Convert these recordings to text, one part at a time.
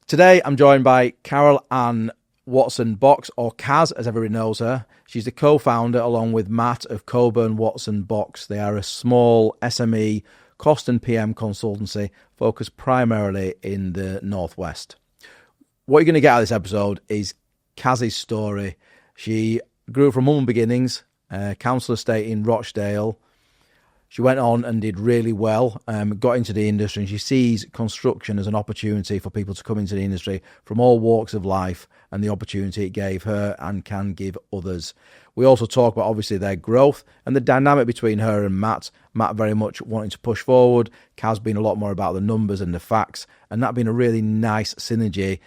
Today, I'm joined by Carolann Watson-Box, or Kaz, as everybody knows her. She's the co-founder, along with Matt, of Cowburn Watson Box. They are a small SME cost and PM consultancy focused primarily in the Northwest. What you're going to get out of this episode is Kaz's story. She grew up from humble beginnings, council estate in Rochdale. She went on and did really well, got into the industry, and she sees construction as an opportunity for people to come into the industry from all walks of life, and the opportunity it gave her and can give others. We also talk about, obviously, their growth and the dynamic between her and Matt. Matt very much wanting to push forward, Kaz being a lot more about the numbers and the facts, and that being a really nice synergy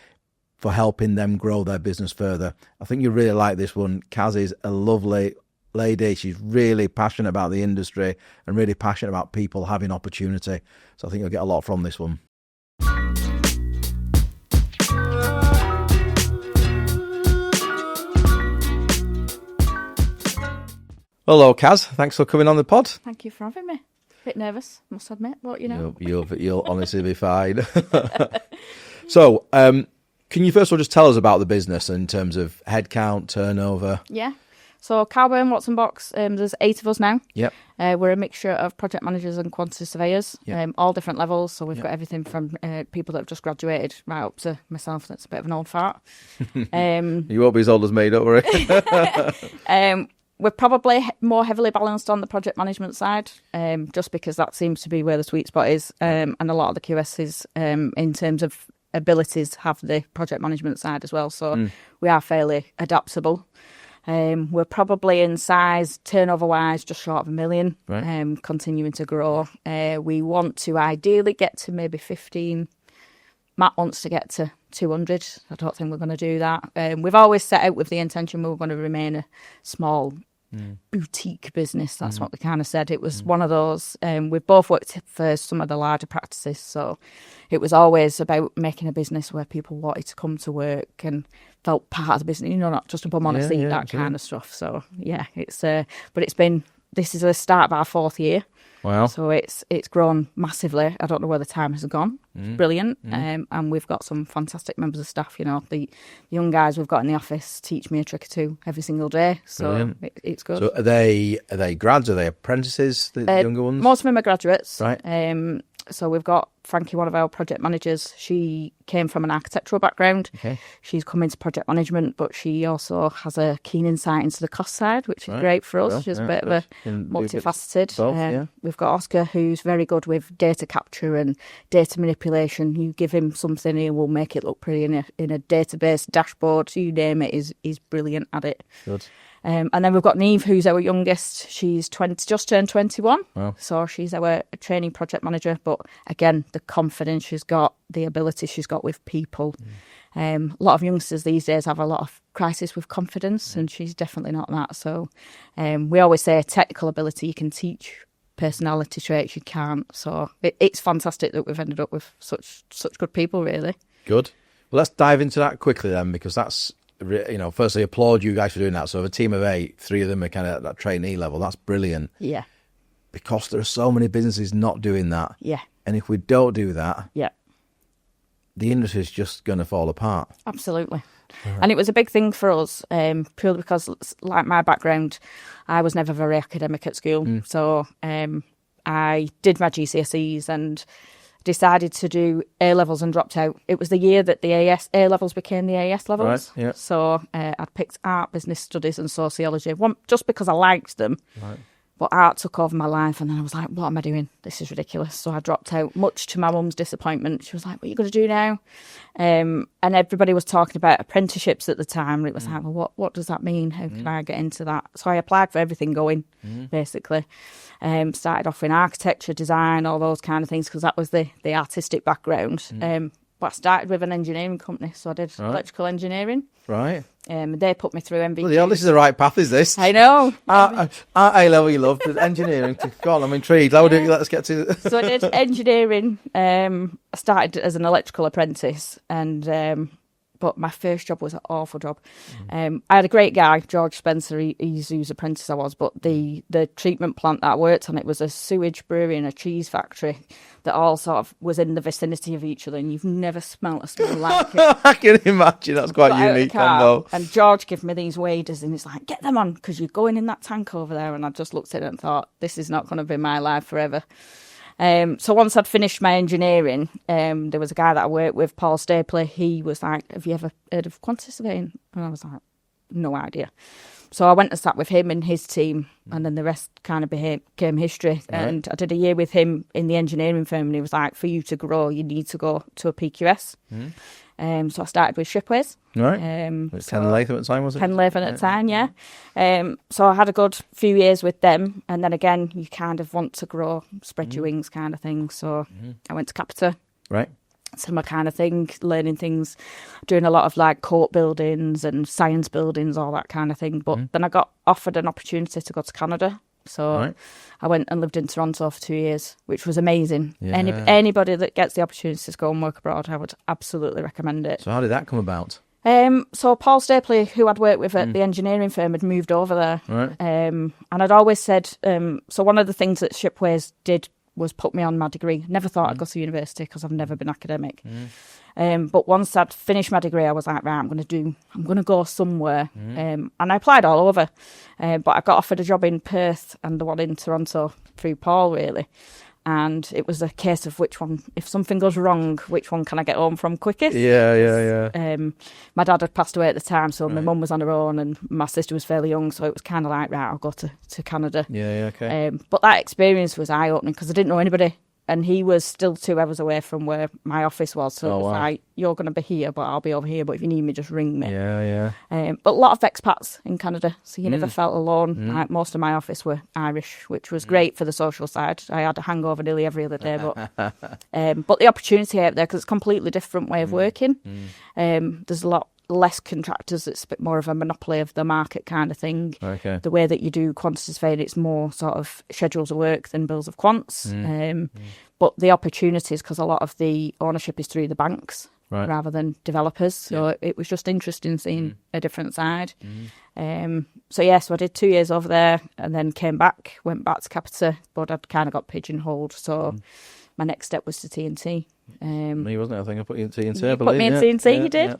for helping them grow their business further. I think you really like this one. Kaz is a lovely lady. She's really passionate about the industry and really passionate about people having opportunity. So I think you'll get a lot from this one. Hello, Kaz. Thanks for coming on the pod. Thank you for having me. Bit nervous, must admit, but you know. You'll honestly be fine. So, can you first of all just tell us about the business in terms of headcount, turnover? Yeah. So Cowburn Watson Box, there's 8 of us now. Yep. We're a mixture of project managers and quantity surveyors, all different levels. So we've got everything from people that have just graduated right up to myself that's a bit of an old fart. You won't be as old as me, don't worry. We're probably more heavily balanced on the project management side, just because that seems to be where the sweet spot is. And a lot of the QSs, in terms of abilities, have the project management side as well. So we are fairly adaptable. We're probably in size, turnover-wise, just short of $1 million, right. Continuing to grow. We want to ideally get to maybe 15. Matt wants to get to 200. I don't think we're going to do that. We've always set out with the intention we were going to remain a small boutique business. That's what we kind of said. It was one of those. We've both worked for some of the larger practices, so it was always about making a business where people wanted to come to work and felt part of the business, not just a bum on a seat, that kind of stuff. So it's but this is the start of our 4th year. Wow. So it's grown massively. I don't know where the time has gone. It's brilliant. And we've got some fantastic members of staff. The young guys we've got in the office teach me a trick or two every single day. So it's good. So are they grads? Are they apprentices, the younger ones? Most of them are graduates. Right. So we've got Frankie, one of our project managers. She came from an architectural background. Okay. She's come into project management, but she also has a keen insight into the cost side, which is great for us. Well, she's a bit of a multifaceted. We've got Oscar, who's very good with data capture and data manipulation. You give him something, he will make it look pretty in a database, dashboard, you name it. He's brilliant at it. Good. And then we've got Neve, who's our youngest. She's just turned 21. Wow. So she's our training project manager. But again, the confidence she's got, the ability she's got with people. A lot of youngsters these days have a lot of crisis with confidence, and she's definitely not that. So we always say technical ability you can teach, personality traits you can't. So it's fantastic that we've ended up with such good people, really. Good. Well, let's dive into that quickly then, because that's... firstly, applaud you guys for doing that. So, a team of 8, 3 of them are kind of at that trainee level. That's brilliant. Yeah. Because there are so many businesses not doing that. Yeah. And if we don't do that, yeah, the industry is just going to fall apart. Absolutely. Right. And it was a big thing for us, purely because, like my background, I was never very academic at school. So, I did my GCSEs and decided to do A-levels and dropped out. It was the year that the A-levels became the AS levels. Right, yeah. So I'd picked art, business studies and sociology, just because I liked them. Right. But art took over my life, and then I was like, what am I doing? This is ridiculous. So I dropped out, much to my mum's disappointment. She was like, what are you going to do now? And everybody was talking about apprenticeships at the time. It was like, well, what does that mean? How can I get into that? So I applied for everything going, basically. Started off in architecture, design, all those kind of things, because that was the artistic background. But I started with an engineering company, so I did electrical engineering. Right. They put me through MVQ. Well, this is the right path, is this? I know. Art A-level you love, but engineering. God, I'm intrigued. Let's get to... So I did engineering. I started as an electrical apprentice, and But my first job was an awful job. I had a great guy, George Spencer. He's whose apprentice I was. But the treatment plant that I worked on, it was a sewage brewery and a cheese factory that all sort of was in the vicinity of each other, and you've never smelt a smell like it. I can imagine. That's quite unique combo. And George gave me these waders, and he's like, "Get them on, because you're going in that tank over there." And I just looked at it and thought, "This is not going to be my life forever." So once I'd finished my engineering, there was a guy that I worked with, Paul Stapler. He was like, "Have you ever heard of quantity surveying?" And I was like, "No idea." So I went and sat with him and his team, and then the rest kind of became history. Right. And I did a year with him in the engineering firm, and he was like, "For you to grow, you need to go to a PQS." So I started with Shipways. Right. Ken Latham at the time, was it? Ken Latham at the time, yeah. So I had a good few years with them. And then again, you kind of want to grow, spread your wings kind of thing. So I went to Capita. Right. Similar kind of thing, learning things, doing a lot of like court buildings and science buildings, all that kind of thing. But then I got offered an opportunity to go to Canada. So I went and lived in Toronto for 2 years, which was amazing. Yeah. Anybody that gets the opportunity to go and work abroad, I would absolutely recommend it. So how did that come about? So Paul Stapley, who I'd worked with at the engineering firm, had moved over there. Right. And I'd always said, so one of the things that Shipways did was put me on my degree. Never thought I'd go to university because I've never been academic. But once I'd finished my degree, I was like, right, I'm going to go somewhere. And I applied all over. But I got offered a job in Perth and the one in Toronto through Paul, really. And it was a case of which one, if something goes wrong, which one can I get home from quickest? Yeah. My dad had passed away at the time, so my mum was on her own and my sister was fairly young, so it was kind of like, right, I'll go to Canada. Yeah, okay. But that experience was eye-opening because I didn't know anybody. And he was still 2 hours away from where my office was. So it was like, you're going to be here, but I'll be over here. But if you need me, just ring me. Yeah. But a lot of expats in Canada. So you never felt alone. Like most of my office were Irish, which was great for the social side. I had a hangover nearly every other day. But the opportunity out there, because it's a completely different way of working. There's a lot less contractors. It's a bit more of a monopoly of the market kind of thing. Okay. The way that you do quantity surveying, it's more sort of schedules of work than bills of quants. But the opportunities, because a lot of the ownership is through the banks rather than developers. So it was just interesting seeing a different side. So I did 2 years over there and then went back to Capita, but I'd kind of got pigeonholed. So my next step was to TNT. Me, wasn't it? I think I put you in TNT, I believe. Put me in TNT, you did. Yeah.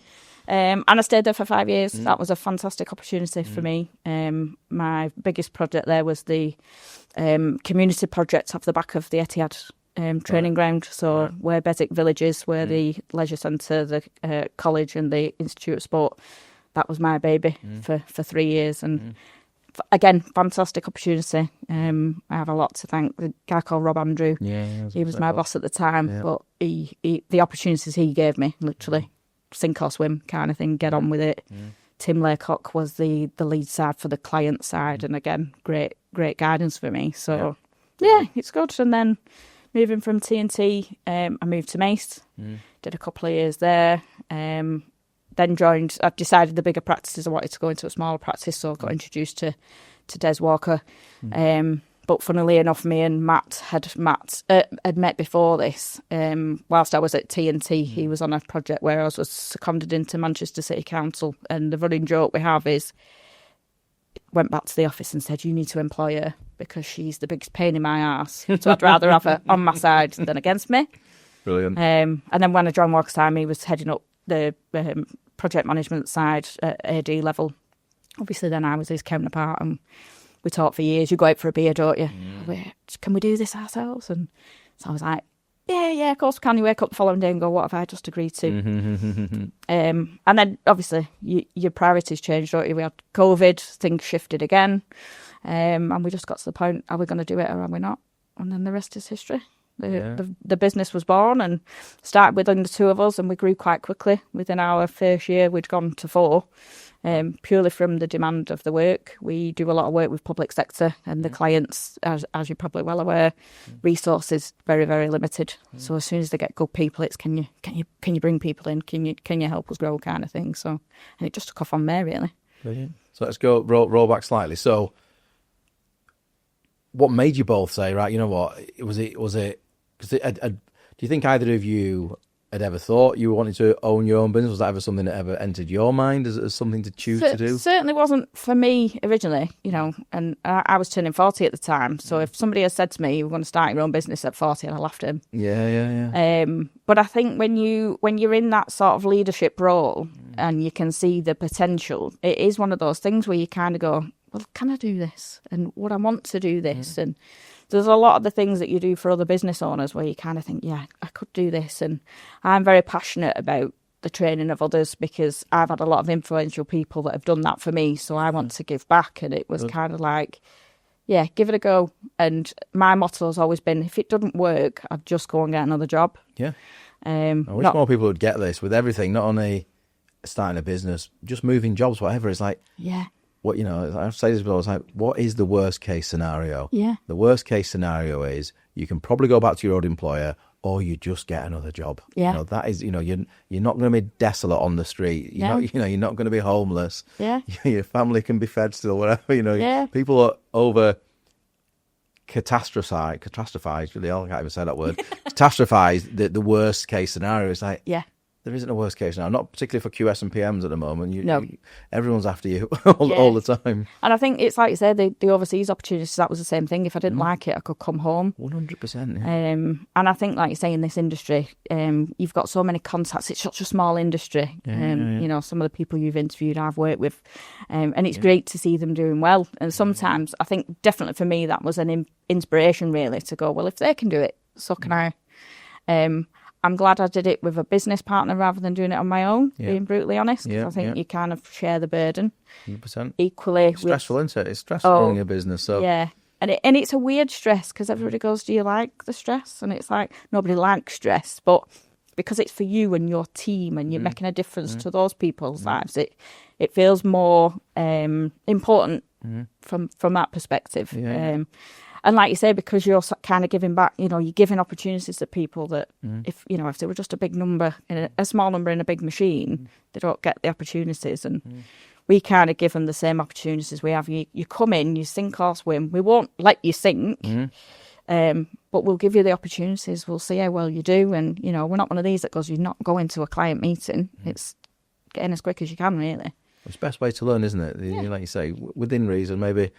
And I stayed there for 5 years. That was a fantastic opportunity for me. My biggest project there was the community project off the back of the Etihad training ground. So where Beswick Village is, where the leisure centre, the college and the Institute of Sport, that was my baby for 3 years. And again, fantastic opportunity. I have a lot to thank the guy called Rob Andrew. Yeah, he was my boss at the time, but he the opportunities he gave me, literally, sink or swim kind of thing, get on with it. Tim Laycock was the lead side for the client side, and again, great guidance for me. So it's good. And then moving from TNT, I moved to Mace, did a couple of years there. Then I've decided the bigger practices, I wanted to go into a smaller practice, so I got introduced to Des Walker. But funnily enough, me and Matt had met before this. Whilst I was at TNT, he was on a project where I was seconded into Manchester City Council. And the running joke we have is, went back to the office and said, you need to employ her because she's the biggest pain in my arse. So I'd rather have her on my side than against me. Brilliant. And then when I joined Walker's time, he was heading up the project management side at AD level. Obviously, then I was his counterpart and we talked for years. You go out for a beer, don't you? Can we do this ourselves? And so I was like, yeah, of course we can. You wake up the following day and go, what have I just agreed to? And then, obviously, your priorities changed, don't you? We had COVID, things shifted again. And we just got to the point, are we going to do it or are we not? And then the rest is history. The business was born and started within the two of us, and we grew quite quickly. Within our first year, we'd gone to 4. Purely from the demand of the work. We do a lot of work with public sector, and the clients, as you're probably well aware, resources very, very limited. So as soon as they get good people, it's can you bring people in? Can you help us grow kind of thing? So, and it just took off on there really. Brilliant. So let's go roll back slightly. So, what made you both say, right? You know what? Was it? Because do you think either of you had ever thought you wanted to own your own business? Was that ever something that ever entered your mind as something to choose to do? Certainly wasn't for me originally, and I was turning 40 at the time. So if somebody had said to me, you're going to start your own business at 40, I'd have laughed at him. Yeah. But I think when you're in that sort of leadership role and you can see the potential, it is one of those things where you kind of go, well, can I do this? And would I want to do this? And there's a lot of the things that you do for other business owners where you kind of think, yeah, I could do this. And I'm very passionate about the training of others because I've had a lot of influential people that have done that for me. So I want to give back. And it was kind of like, yeah, give it a go. And my motto has always been, if it doesn't work, I'd just go and get another job. Yeah. I wish more people would get this with everything, not only starting a business, just moving jobs, whatever. It's like, yeah. What, I've said this before, it's like, what is the worst case scenario? Yeah. The worst case scenario is you can probably go back to your old employer or you just get another job. Yeah. That is, you're not going to be desolate on the street. You're not going to be homeless. Yeah. Your family can be fed still, whatever, Yeah. People are over catastrophize, really, I can't even say that word. Catastrophize the worst case scenario. It's like, yeah. There isn't a worst case now, not particularly for QS and PMs at the moment. No. Everyone's after you all the time. And I think it's like you said, the overseas opportunities, that was the same thing. If I didn't like it, I could come home. 100%. Yeah. And I think, like you say, in this industry, you've got so many contacts. It's such a small industry. Some of the people you've interviewed, I've worked with. And it's great to see them doing well. And sometimes, I think definitely for me, that was an inspiration, really, to go, well, if they can do it, so can I. I'm glad I did it with a business partner rather than doing it on my own, being brutally honest. I think you kind of share the burden. 100%. Equally. It's stressful, isn't it? It's stressful running a business. So. Yeah. And it's a weird stress because everybody goes, do you like the stress? And it's like, nobody likes stress. But because it's for you and your team and you're making a difference to those people's lives, it feels more important from that perspective. Yeah. And like you say, because you're kind of giving back, you're giving opportunities to people that if they were just a big number, in a small number in a big machine, they don't get the opportunities. And we kind of give them the same opportunities we have. You come in, you sink or swim. We won't let you sink, but we'll give you the opportunities. We'll see how well you do. And, we're not one of these that goes, you're not going to a client meeting. It's getting as quick as you can, really. It's the best way to learn, isn't it? Yeah. Like you say, within reason, maybe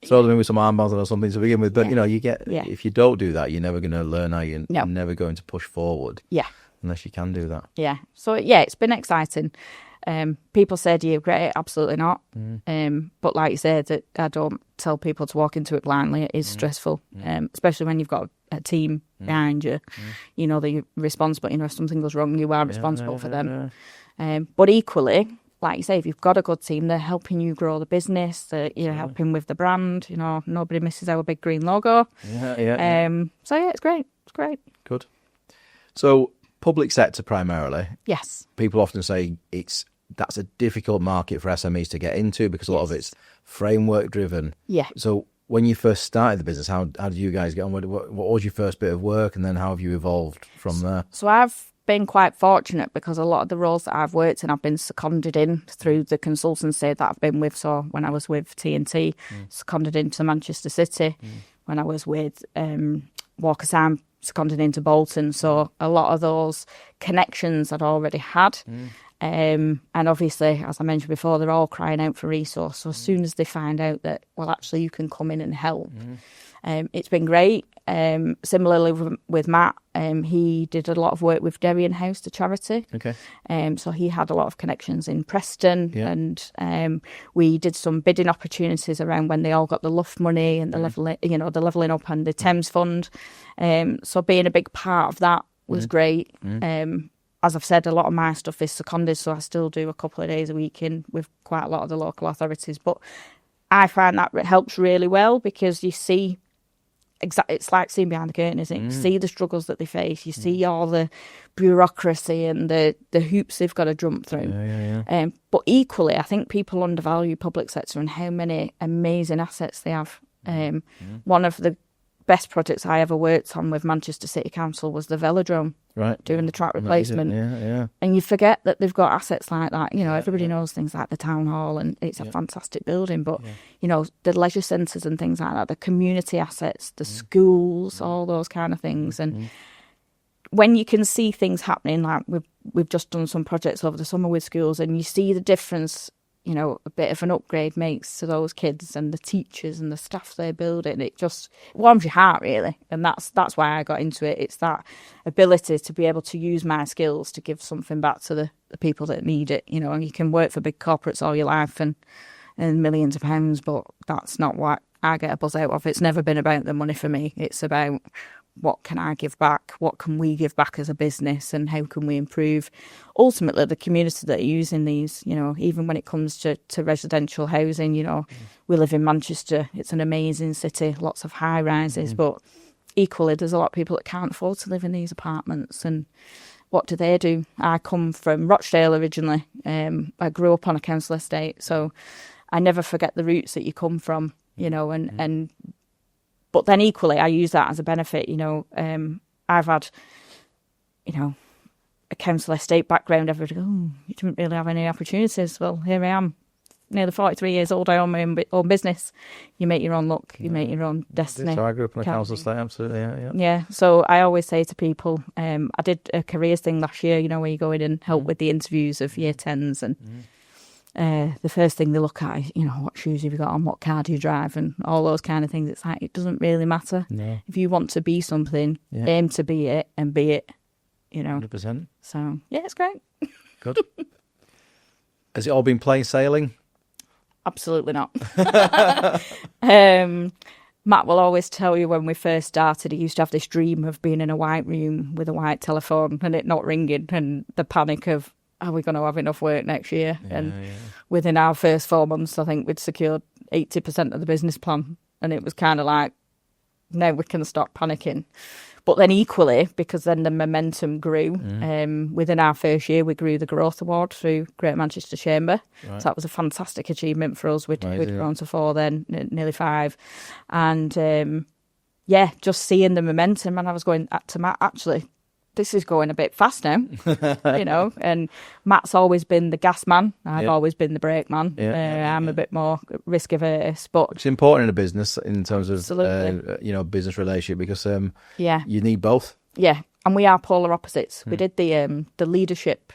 throw them in with some armbands or something to begin with. But, if you don't do that, you're never going to learn, are you? You're never going to push forward. Yeah. Unless you can do that. Yeah. So, it's been exciting. People say, do you regret it? Absolutely not. But like you said, I don't tell people to walk into it blindly. It is stressful, especially when you've got a team behind you. That you're responsible. If something goes wrong, you are responsible for them. But equally, like you say, if you've got a good team, they're helping you grow the business, they're helping with the brand, nobody misses our big green logo. So it's great. It's great. Good. So public sector primarily. Yes. People often say that's a difficult market for SMEs to get into because a lot of it's framework driven. Yeah. So when you first started the business, how did you guys get on? What was your first bit of work, and then how have you evolved from there? So I've been quite fortunate because a lot of the roles that I've worked in, I've been seconded in through the consultancy that I've been with. So when I was with TNT, seconded into Manchester City. When I was with Walker Sam, seconded into Bolton. So a lot of those connections I'd already had. And obviously, as I mentioned before, they're all crying out for resource. So as soon as they find out that, well, actually you can come in and help, it's been great. Similarly with Matt, he did a lot of work with Derry and House, the charity. Okay. So he had a lot of connections in Preston, and we did some bidding opportunities around when they all got the Luff money and the levelling up and the Thames Fund. So being a big part of that was great. As I've said, a lot of my stuff is seconded, so I still do a couple of days a week in with quite a lot of the local authorities. But I find that helps really well because you see, it's like seeing behind the curtain, isn't it? You see the struggles that they face. You see all the bureaucracy and the hoops they've got to jump through. But equally, I think people undervalue public sector and how many amazing assets they have. One of the best projects I ever worked on with Manchester City Council was the velodrome. Right. Doing the track replacement. Yeah. And you forget that they've got assets like that. Everybody knows things like the town hall and it's a fantastic building. But, the leisure centres and things like that, the community assets, the schools, all those kind of things. And when you can see things happening, like we've just done some projects over the summer with schools, and you see the difference, you know, a bit of an upgrade makes to those kids and the teachers and the staff they're building, it just warms your heart, really. And that's why I got into it. It's that ability to be able to use my skills to give something back to the people that need it. You know, and you can work for big corporates all your life and millions of pounds, but that's not what I get a buzz out of. It's never been about the money for me. It's about, what can I give back? What can we give back as a business? And how can we improve, ultimately, the community that are using these? You know, even when it comes to residential housing, you know, we live in Manchester. It's an amazing city, lots of high rises, but equally, there's a lot of people that can't afford to live in these apartments. And what do? I come from Rochdale originally. I grew up on a council estate, so I never forget the roots that you come from, you know, and but then equally, I use that as a benefit. You know, I've had, you know, a council estate background. Everybody goes, oh, you didn't really have any opportunities. Well, here I am, nearly 43 years old. I own my own business. You make your own luck. You make your own destiny. So I grew up in a council estate, absolutely, yeah. Yeah, so I always say to people, I did a careers thing last year, you know, where you go in and help with the interviews of year 10s and... the first thing they look at is, you know, what shoes have you got on, what car do you drive, and all those kind of things. It's like, it doesn't really matter. No. If you want to be something, aim to be it and be it, you know. 100%. So, yeah, it's great. Good. Has it all been plain sailing? Absolutely not. Matt will always tell you when we first started, he used to have this dream of being in a white room with a white telephone and it not ringing, and the panic of, are we going to have enough work next year? Within our first 4 months, I think we'd secured 80% of the business plan. And it was kind of like, now we can stop panicking. But then equally, because then the momentum grew, within our first year, we grew the Growth Award through Greater Manchester Chamber. Right. So that was a fantastic achievement for us. We'd grown to 4 then, nearly 5. And just seeing the momentum. And I was going to Matt, actually, this is going a bit fast now, you know, and Matt's always been the gas man. I've always been the brake man. I'm a bit more risk averse, but it's important in a business in terms of, you know, business relationship, because you need both. Yeah. And we are polar opposites. We did the leadership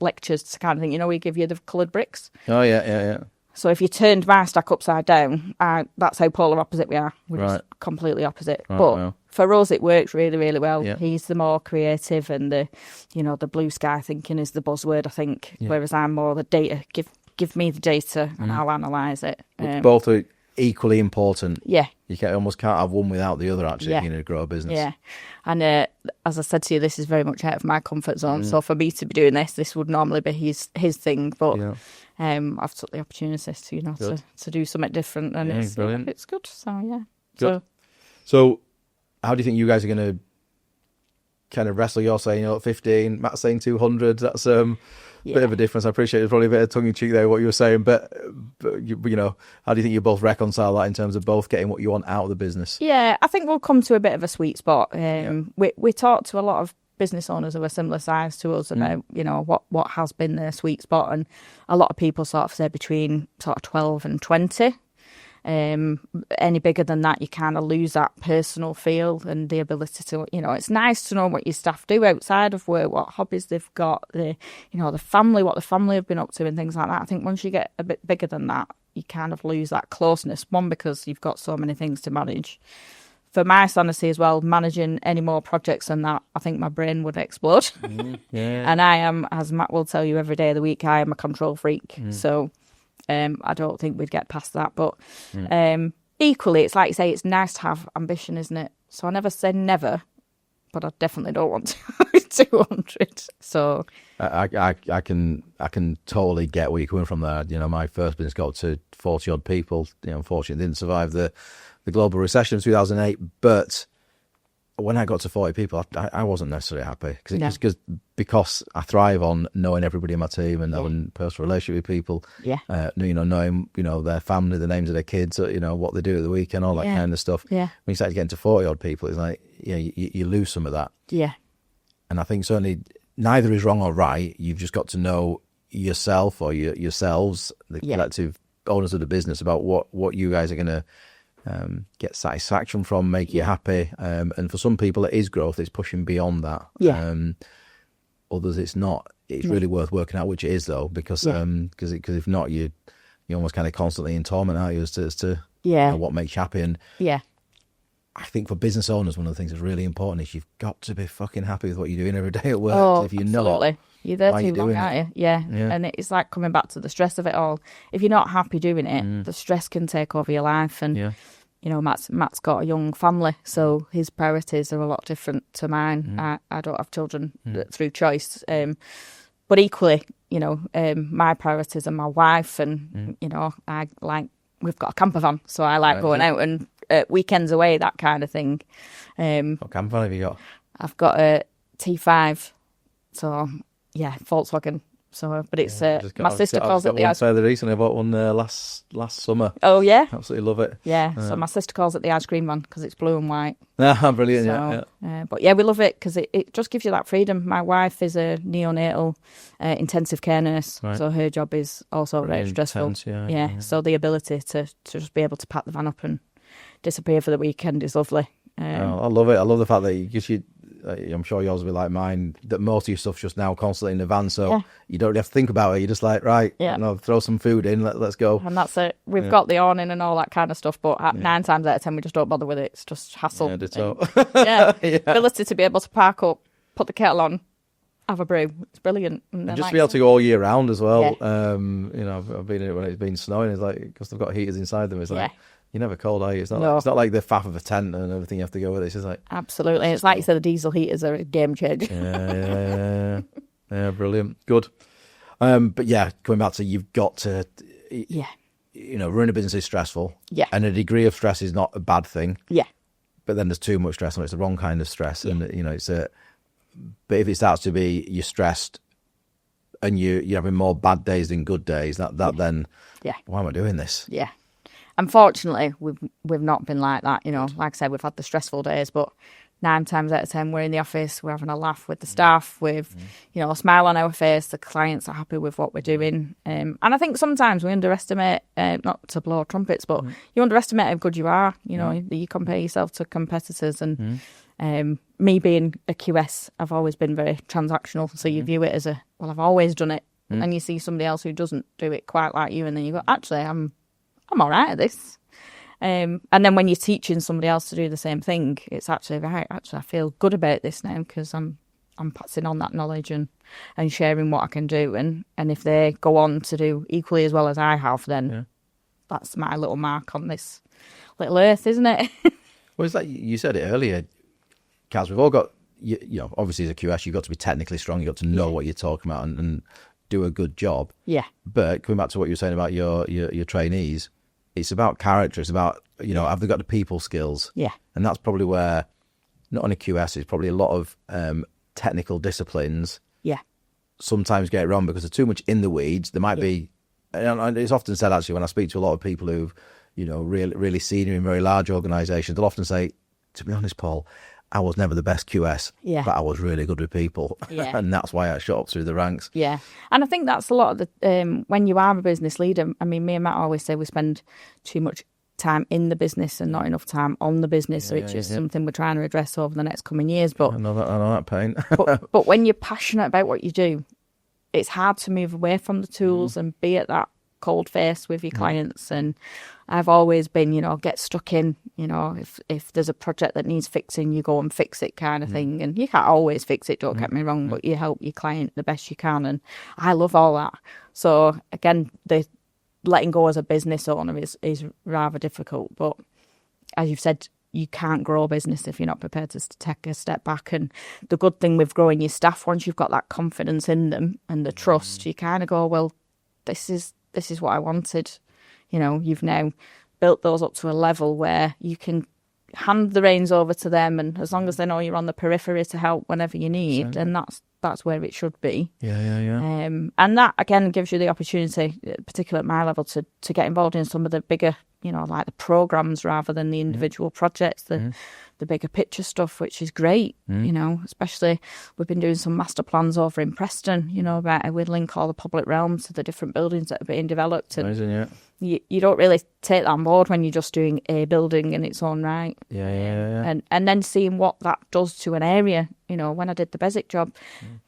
lectures kind of thing, you know, we give you the coloured bricks. Oh, yeah. So if you turned my stack upside down, that's how polar opposite we are. We're just completely opposite. Right, but for us, it works really, really well. Yeah. He's the more creative, and the blue sky thinking is the buzzword, I think. Yeah. Whereas I'm more the data. Give me the data and I'll analyse it. Both are equally important. Yeah. You almost can't have one without the other, actually, if you're going to grow a business. Yeah. And as I said to you, this is very much out of my comfort zone. So for me to be doing this would normally be his thing. But I've took the opportunity to, to do something different. And it's brilliant. It's good. So, yeah. Good. So how do you think you guys are going to kind of wrestle? You're saying 15, Matt's saying 200. That's a bit of a difference. I appreciate there's probably a bit of tongue-in-cheek there, what you were saying. But you know, how do you think you both reconcile that in terms of both getting what you want out of the business? Yeah, I think we'll come to a bit of a sweet spot. We talk to a lot of business owners of a similar size to us about, you know, what has been their sweet spot. And a lot of people sort of say between sort of 12 and 20. Any bigger than that, you kind of lose that personal feel and the ability to, you know, it's nice to know what your staff do outside of work, what hobbies they've got, the family, what the family have been up to and things like that. I think once you get a bit bigger than that, you kind of lose that closeness. One, because you've got so many things to manage. For my sanity as well, managing any more projects than that, I think my brain would explode. And I am, as Matt will tell you every day of the week, I am a control freak. So I don't think we'd get past that. But equally, it's like you say, it's nice to have ambition, isn't it? So I never say never, but I definitely don't want to 200. So I can totally get where you're coming from there. You know, my first business got to 40 odd people. You know, unfortunately, didn't survive the global recession of 2008. But when I got to 40 people, I wasn't necessarily happy because I thrive on knowing everybody in my team and having a personal relationship with people. Knowing their family, the names of their kids, what they do at the weekend, all that kind of stuff. When you start getting to 40 odd people, it's like you lose some of that. And I think certainly neither is wrong or right. You've just got to know yourself or yourselves, the collective owners of the business, about what you guys are going to get satisfaction from, make you happy. And for some people, it is growth. It's pushing beyond that. Yeah. Others, it's not. It's really worth working out which it is, though, because if not, you're almost kind of constantly in torment, aren't you, as to what makes you happy. And I think for business owners, one of the things that's really important is you've got to be fucking happy with what you're doing every day at work. Oh, if you're absolutely. not, you're there too long, aren't you? Yeah. And it's like coming back to the stress of it all. If you're not happy doing it, the stress can take over your life. And you know, Matt's got a young family, so his priorities are a lot different to mine. I don't have children through choice, but equally, you know, my priorities are my wife, and you know, we've got a camper van, so I like going out and weekends away, that kind of thing. What camper van have you got? I've got a T5, so yeah, Volkswagen. So, but it's my sister calls it the ice. Fairly recently, I bought one last summer. Oh yeah, absolutely love it. Yeah, so my sister calls it the ice cream van because it's blue and white. Brilliant. So, but yeah, we love it because it just gives you that freedom. My wife is a neonatal intensive care nurse, so her job is also very stressful. Yeah, so the ability to just be able to pack the van up and disappear for the weekend is lovely. I love it. I love the fact that you I'm sure yours will be like mine, that most of your stuff's just now constantly in the van, so you don't really have to think about it. You're just like, right, throw some food in, let's go. And that's it. We've got the awning and all that kind of stuff, but 9 times out of 10 we just don't bother with it. It's just hassle. Ability to be able to park up, put the kettle on, have a brew. It's brilliant. And just to be able to go all year round as well. You know, I've been in it when it's been snowing. It's like, because they've got heaters inside them, it's like, you're never cold, are you? It's not like the faff of a tent and everything you have to go with it. It's just like... Absolutely. It's like you said, the diesel heaters are a game changer. Yeah, brilliant. Good. But yeah, coming back to you've got to... You know, running a business is stressful. Yeah. And a degree of stress is not a bad thing. Yeah. But then there's too much stress and it's the wrong kind of stress. Yeah. And, you know, it's a... But if it starts to be you're stressed and you're having more bad days than good days, that then... Yeah. Why am I doing this? Yeah. Unfortunately, we've not been like that. You know, like I said, we've had the stressful days, but 9 times out of 10, we're in the office, we're having a laugh with the staff, with, you know, a smile on our face. The clients are happy with what we're doing. And I think sometimes we underestimate, not to blow trumpets, but you underestimate how good you are. You know, you compare yourself to competitors. And me being a QS, I've always been very transactional. So you view it as I've always done it. And you see somebody else who doesn't do it quite like you, and then you go, actually, I'm all right at this. And then when you're teaching somebody else to do the same thing, it's actually, right, actually, I feel good about this now because I'm passing on that knowledge and sharing what I can do. And if they go on to do equally as well as I have, then that's my little mark on this little earth, isn't it? Well, it's like you said it earlier, Kaz, we've all got, you know, obviously as a QS, you've got to be technically strong, you've got to know what you're talking about and do a good job. Yeah. But coming back to what you were saying about your trainees, it's about character. It's about, you know, have they got the people skills? Yeah. And that's probably where, not only QS, it's probably a lot of technical disciplines. Yeah. Sometimes get it wrong because they're too much in the weeds. There might be, and it's often said actually when I speak to a lot of people who've, you know, really senior in very large organisations, they'll often say, to be honest, Paul, I was never the best QS, but I was really good with people. Yeah. And that's why I shot up through the ranks. Yeah. And I think that's a lot of the, when you are a business leader, I mean, me and Matt always say we spend too much time in the business and not enough time on the business, which is something we're trying to address over the next coming years. But I know that pain. but when you're passionate about what you do, it's hard to move away from the tools and be at that cold face with your clients. And I've always been, you know, get stuck in, you know, if there's a project that needs fixing, you go and fix it kind of thing. And you can't always fix it, don't get me wrong, but you help your client the best you can. And I love all that. So again, the letting go as a business owner is rather difficult. But as you've said, you can't grow a business if you're not prepared to take a step back. And the good thing with growing your staff, once you've got that confidence in them and the trust, you kind of go, well, this is what I wanted. You know, you've now built those up to a level where you can hand the reins over to them, and as long as they know you're on the periphery to help whenever you need, then that's where it should be. Yeah. And that again gives you the opportunity, particularly at my level, to get involved in some of the bigger, you know, like the programs rather than the individual projects, the bigger picture stuff, which is great. You know, especially we've been doing some master plans over in Preston, you know, about how we link all the public realms to the different buildings that are being developed. And, amazing, you don't really take that on board when you're just doing a building in its own right. Yeah. And then seeing what that does to an area. When I did the Beswick job,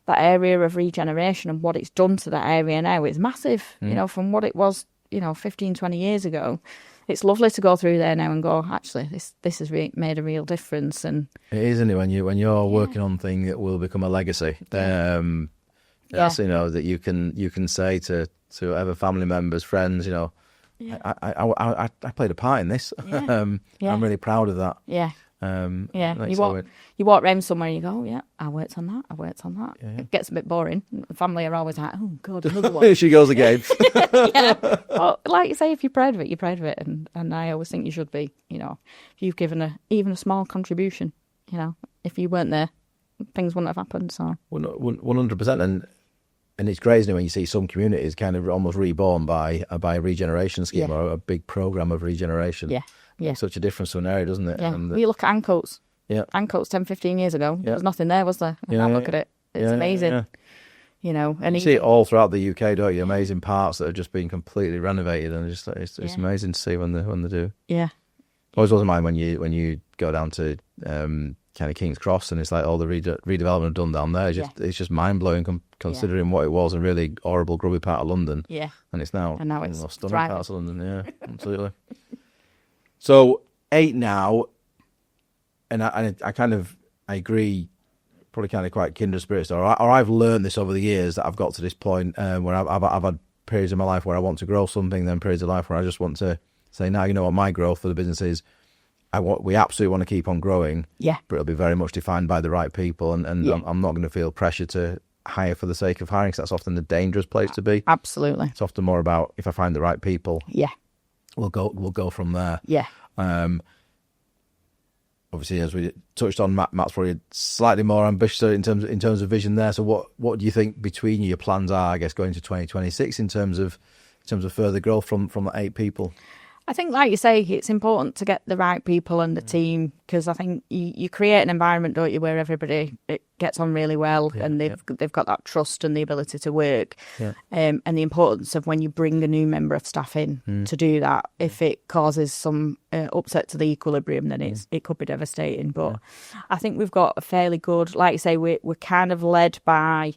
that area of regeneration and what it's done to that area now is massive. From what it was, 15, 20 years ago. It's lovely to go through there now and go, actually, this has made a real difference. And it is, isn't it? When you're working on things that will become a legacy. That you can say to whatever family members, friends, I played a part in this. I'm really proud of that. You walk around somewhere and you go, I worked on that. It gets a bit boring. The family are always like, oh God, another one. Here she goes again. Well, like you say, if you're proud of it, you're proud of it, and I always think you should be. If you've given even a small contribution, if you weren't there, things wouldn't have happened. So 100%, and it's great, isn't it, when you see some communities kind of almost reborn by a regeneration scheme or a big program of regeneration. Yeah. Makes such a difference to an area, doesn't it? Yeah. You look at Ancoats. Yeah. Ancoats 10, 15 years ago. There was nothing there, was there? Look at it. It's amazing. And you see it all throughout the UK, don't you? Amazing parts that have just been completely renovated, and it's amazing to see when they do. Yeah. Always wasn't mine when you go down to kind of King's Cross, and it's like all the redevelopment done down there. It's just mind blowing considering what it was a really horrible, grubby part of London. Yeah. And it's now it's stunning parts of London. Yeah, absolutely. So 8 now, and I kind of agree, probably kind of quite kindred spirits, or I've learned this over the years that I've got to this point where I've had periods in my life where I want to grow something, then periods of life where I just want to say, now, you know what, my growth for the business is, we absolutely want to keep on growing, but it'll be very much defined by the right people, and I'm not going to feel pressure to hire for the sake of hiring, because that's often the dangerous place to be. Absolutely. It's often more about, if I find the right people, we'll go from there. Yeah. Obviously, as we touched on, Matt's probably slightly more ambitious in terms of vision there. So what do you think between your plans are, I guess, going to 2026 in terms of further growth from the 8 people? I think, like you say, it's important to get the right people and the team, because I think you create an environment, don't you, where everybody gets on really well, and they've got that trust and the ability to work, and the importance of when you bring a new member of staff in to do that. If it causes some upset to the equilibrium, then it could be devastating. But I think we've got a fairly good, like you say, we're kind of led by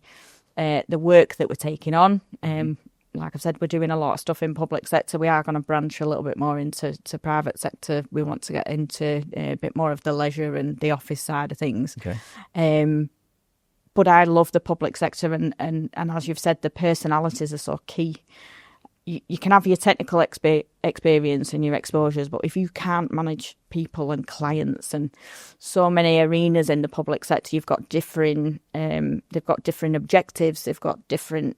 the work that we're taking on. Like I've said, we're doing a lot of stuff in public sector. We are going to branch a little bit more into private sector. We want to get into a bit more of the leisure and the office side of things. Okay. But I love the public sector, and as you've said, the personalities are so key. You can have your technical experience and your exposures, but if you can't manage people and clients, and so many arenas in the public sector, you've got different. They've got different objectives. They've got different.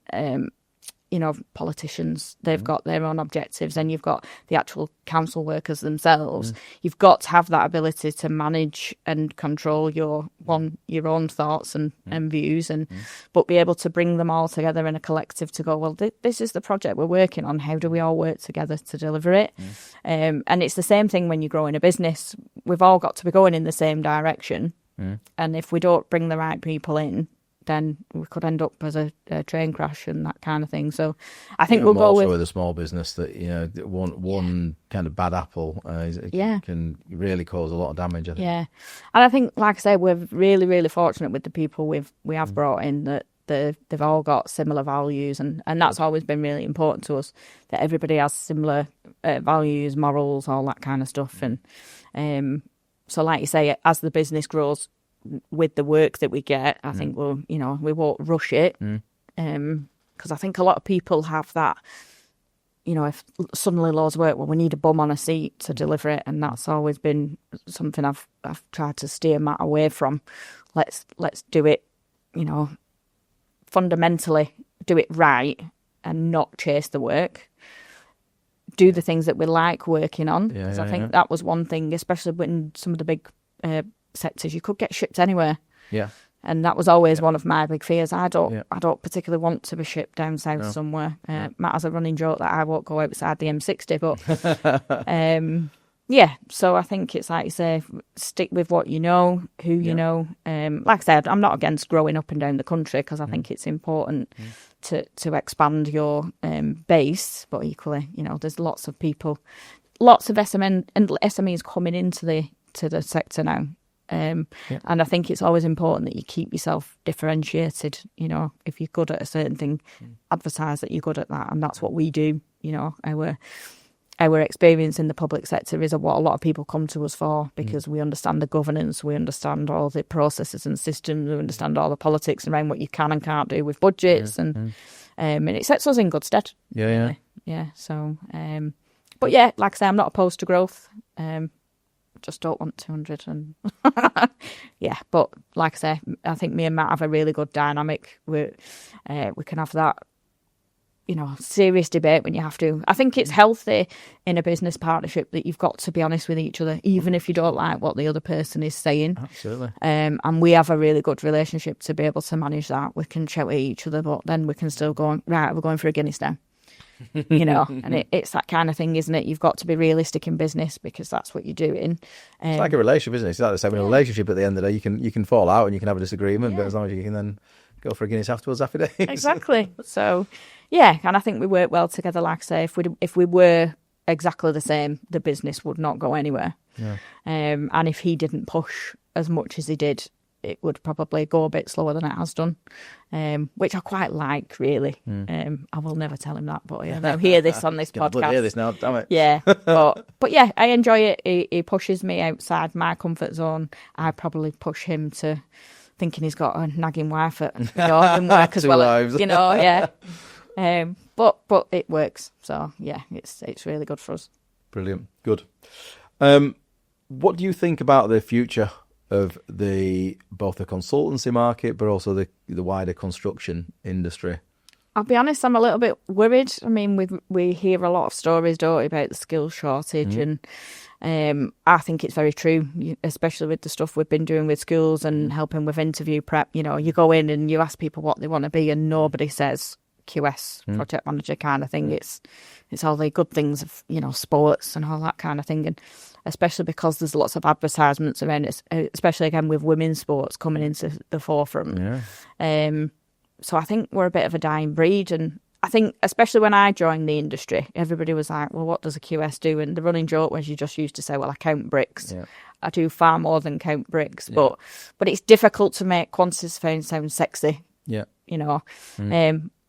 Politicians, they've got their own objectives, and you've got the actual council workers themselves. You've got to have that ability to manage and control your own thoughts and views, but be able to bring them all together in a collective to go, well, this is the project we're working on. How do we all work together to deliver it? And it's the same thing when you grow in a business. We've all got to be going in the same direction. And if we don't bring the right people in, then we could end up as a train crash and that kind of thing. So I think we'll go with a small business that one kind of bad apple can really cause a lot of damage, I think. Yeah, and I think, like I say, we're really, really fortunate with the people we have brought in, that they've all got similar values, and that's always been really important to us, that everybody has similar values, morals, all that kind of stuff. And so, like you say, as the business grows, with the work that we get, I think we won't rush it, because I think a lot of people have that, if suddenly loads of work, well, we need a bum on a seat to deliver it, and that's always been something I've tried to steer Matt away from. Let's do it, fundamentally do it right, and not chase the work. Do the things that we like working on, because I think that was one thing, especially when some of the big sectors, you could get shipped anywhere. Yeah. And that was always one of my big fears. I don't particularly want to be shipped down south somewhere. Matt has a running joke that I won't go outside the M60, but Yeah, so I think it's like you say, stick with what you know, who you know. Like I said, I'm not against growing up and down the country because I think it's important to expand your base. But equally, there's lots of people, lots of SMEs coming into the sector now. And I think it's always important that you keep yourself differentiated. If you're good at a certain thing, advertise that you're good at that, and that's what we do. Our experience in the public sector is what a lot of people come to us for, because we understand the governance, we understand all the processes and systems, we understand all the politics around what you can and can't do with budgets, and it sets us in good stead. Yeah. So, but yeah, like I say, I'm not opposed to growth. Just don't want 200 and yeah. But like I say, I think me and Matt have a really good dynamic. We can have that. Serious debate when you have to. I think it's healthy in a business partnership that you've got to be honest with each other, even if you don't like what the other person is saying. Absolutely. And we have a really good relationship to be able to manage that. We can shout at each other, but then we can still go, right, we're going for a Guinness now. And it's that kind of thing, isn't it? You've got to be realistic in business because that's what you're doing. It's like a relationship, isn't it? It's like the same in a relationship. At the end of the day, you can fall out and you can have a disagreement, but as long as you can then go for a Guinness afterwards, happy days. Exactly. So, yeah, and I think we work well together. Like I say, if we were exactly the same, the business would not go anywhere. Yeah. And if he didn't push as much as he did, it would probably go a bit slower than it has done, which I quite like, really. I will never tell him that, but they'll hear this on this podcast. Hear this now, damn it. Yeah, but yeah, I enjoy it. He pushes me outside my comfort zone. I probably push him to thinking he's got a nagging wife at in work as well. Lives. Yeah. But it works. So yeah, it's really good for us. Brilliant. Good. What do you think about the future of both the consultancy market, but also the wider construction industry? I'll be honest, I'm a little bit worried. I mean, we hear a lot of stories, don't we, about the skills shortage, and I think it's very true, especially with the stuff we've been doing with schools and helping with interview prep. You go in and you ask people what they want to be, and nobody says QS, project manager kind of thing. It's all the good things of, sports and all that kind of thing. And especially because there's lots of advertisements around it, especially again with women's sports coming into the forefront. Yeah. So I think we're a bit of a dying breed. And I think, especially when I joined the industry, everybody was like, well, what does a QS do? And the running joke was you just used to say, well, I count bricks. Yeah. I do far more than count bricks. Yeah. But it's difficult to make quantity surveying sound sexy. Yeah.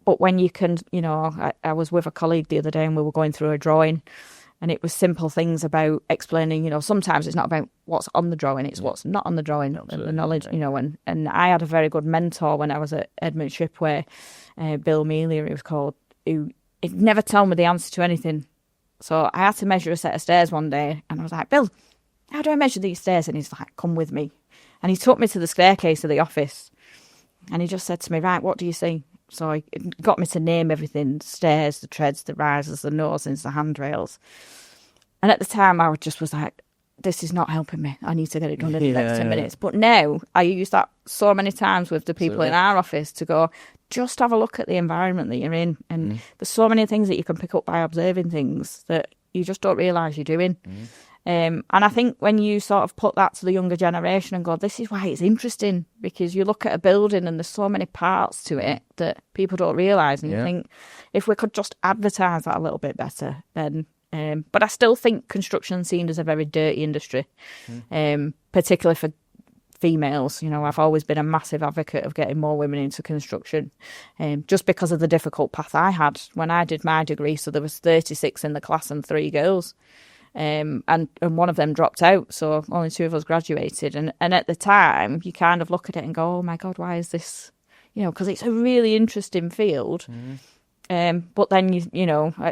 But when you can, I was with a colleague the other day and we were going through a drawing, and it was simple things about explaining, sometimes it's not about what's on the drawing, it's what's not on the drawing, and the knowledge, and I had a very good mentor when I was at Edmund Shipway, Bill Mealy, he was called, who he'd never tell me the answer to anything. So I had to measure a set of stairs one day, and I was like, Bill, how do I measure these stairs? And he's like, come with me. And he took me to the staircase of the office, and he just said to me, right, what do you see? So he got me to name everything, the stairs, the treads, the risers, the nosings, the handrails. And at the time, I just was like, this is not helping me. I need to get it done in the next 10 minutes. But now, I use that so many times with the people in our office to go, just have a look at the environment that you're in. And there's so many things that you can pick up by observing things that you just don't realise you're doing. And I think when you sort of put that to the younger generation and go, this is why it's interesting, because you look at a building and there's so many parts to it that people don't realise, and you think if we could just advertise that a little bit better, then but I still think construction seen as a very dirty industry, particularly for females. I've always been a massive advocate of getting more women into construction, just because of the difficult path I had when I did my degree. So there was 36 in the class and 3 girls. And one of them dropped out, so only 2 of us graduated. And at the time, you kind of look at it and go, oh my God, why is this? Because it's a really interesting field. But then,